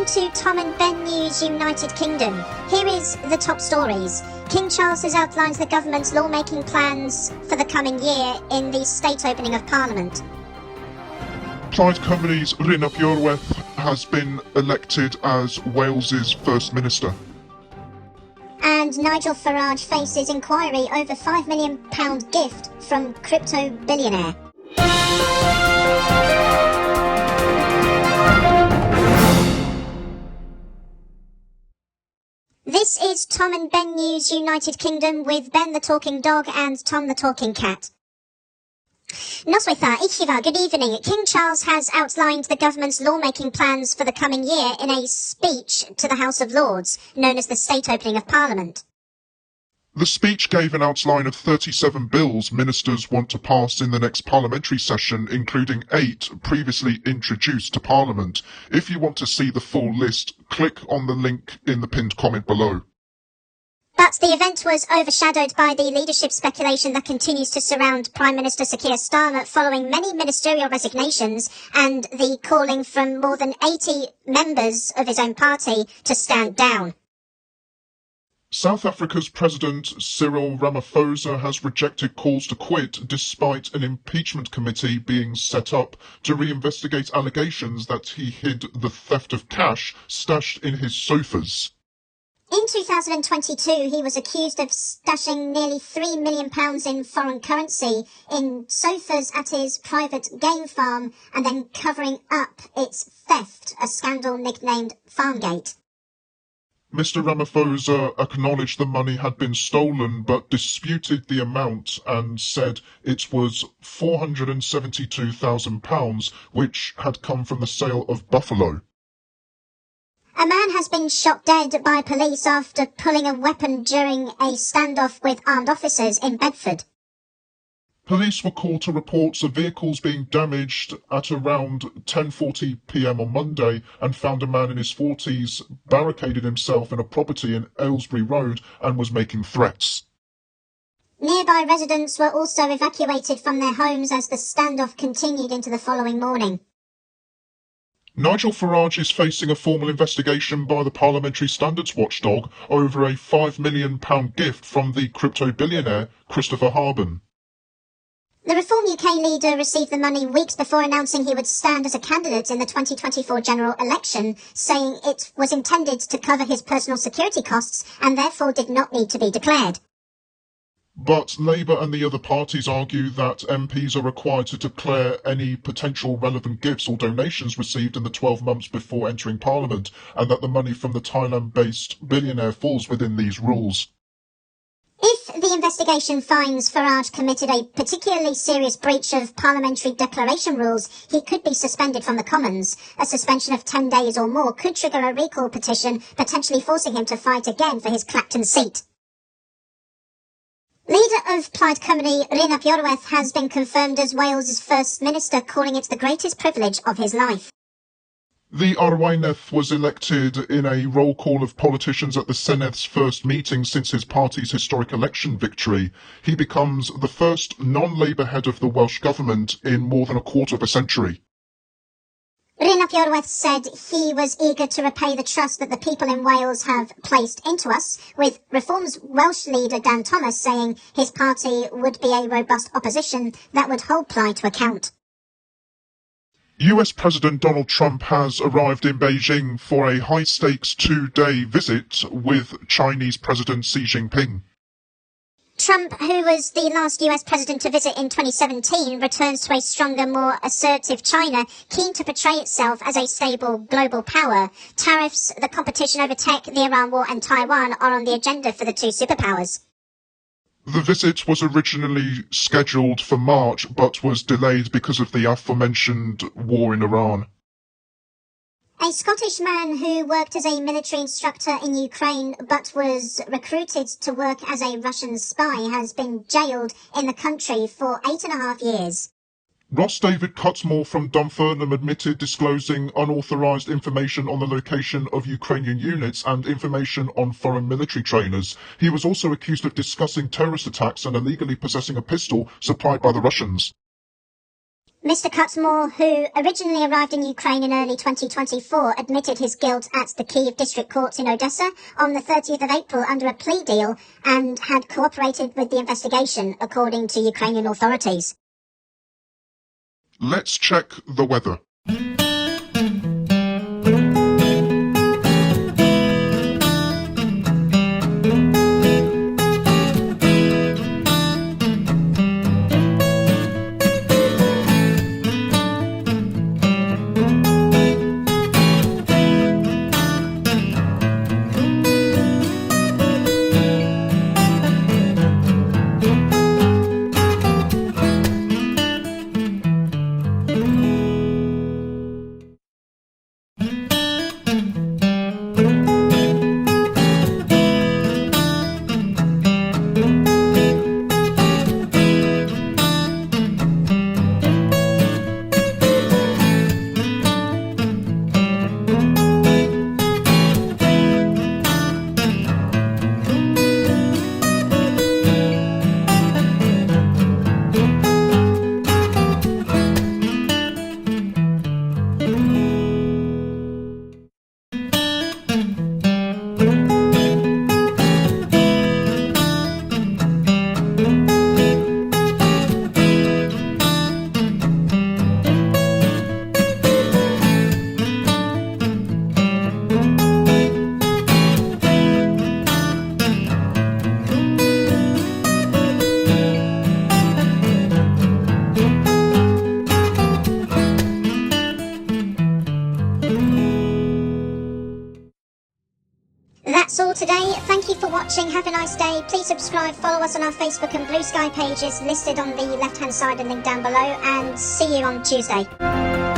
Welcome to Tom and Ben News United Kingdom. Here is the top stories. King Charles has outlined the government's lawmaking plans for the coming year in the state opening of Parliament. Plaid Cymru Rhun of Iorwerth has been elected as Wales's First Minister. And Nigel Farage faces inquiry over £5 million gift from crypto billionaire. This is Tom and Ben News United Kingdom with Ben the Talking Dog and Tom the Talking Cat. Noswaitha, Ichiva, good evening. King Charles has outlined the government's lawmaking plans for the coming year in a speech to the House of Lords, known as the state opening of Parliament. The speech gave an outline of 37 bills ministers want to pass in the next parliamentary session, including 8 previously introduced to Parliament. If you want to see the full list, click on the link in the pinned comment below. But the event was overshadowed by the leadership speculation that continues to surround Prime Minister Sir Keir Starmer following many ministerial resignations and the calling from more than 80 members of his own party to stand down. South Africa's President Cyril Ramaphosa has rejected calls to quit despite an impeachment committee being set up to reinvestigate allegations that he hid the theft of cash stashed in his sofas. In 2022, he was accused of stashing nearly £3 million in foreign currency in sofas at his private game farm and then covering up its theft, a scandal nicknamed Farmgate. Mr. Ramaphosa acknowledged the money had been stolen but disputed the amount and said it was £472,000, which had come from the sale of buffalo. A man has been shot dead by police after pulling a weapon during a standoff with armed officers in Bedford. Police were called to reports of vehicles being damaged at around 10:40 p.m. on Monday and found a man in his 40s barricaded himself in a property in Aylesbury Road and was making threats. Nearby residents were also evacuated from their homes as the standoff continued into the following morning. Nigel Farage is facing a formal investigation by the parliamentary standards watchdog over a £5 million gift from the crypto billionaire Christopher Harben. The Reform UK leader received the money weeks before announcing he would stand as a candidate in the 2024 general election, saying it was intended to cover his personal security costs and therefore did not need to be declared. But Labour and the other parties argue that MPs are required to declare any potential relevant gifts or donations received in the 12 months before entering Parliament, and that the money from the Thailand-based billionaire falls within these rules. If the investigation finds Farage committed a particularly serious breach of parliamentary declaration rules, he could be suspended from the Commons. A suspension of 10 days or more could trigger a recall petition, potentially forcing him to fight again for his Clacton seat. Leader of Plaid Cymru Rhun of Iorwerth has been confirmed as Wales's First Minister, calling it the greatest privilege of his life. The Arweinydd was elected in a roll call of politicians at the Senedd's first meeting since his party's historic election victory. He becomes the first non-Labour head of the Welsh government in more than a quarter of a century. Rhun of Iorwerth said he was eager to repay the trust that the people in Wales have placed into us, with Reform's Welsh leader Dan Thomas saying his party would be a robust opposition that would hold Plaid to account. US President Donald Trump has arrived in Beijing for a high-stakes 2-day visit with Chinese President Xi Jinping. Trump, who was the last US president to visit in 2017, returns to a stronger, more assertive China, keen to portray itself as a stable global power. Tariffs, the competition over tech, the Iran war and Taiwan are on the agenda for the two superpowers. The visit was originally scheduled for March, but was delayed because of the aforementioned war in Iran. A Scottish man who worked as a military instructor in Ukraine but was recruited to work as a Russian spy has been jailed in the country for 8.5 years. Ross David Cutmore from Dunfermline admitted disclosing unauthorised information on the location of Ukrainian units and information on foreign military trainers. He was also accused of discussing terrorist attacks and illegally possessing a pistol supplied by the Russians. Mr. Cutmore, who originally arrived in Ukraine in early 2024, admitted his guilt at the Kyiv District Court in Odessa on the 30th of April under a plea deal and had cooperated with the investigation, according to Ukrainian authorities. Let's check the weather. That's all today. Thank you for watching. Have a nice day. Please subscribe, follow us on our Facebook and Blue Sky pages listed on the left-hand side and link down below, and see you on Tuesday.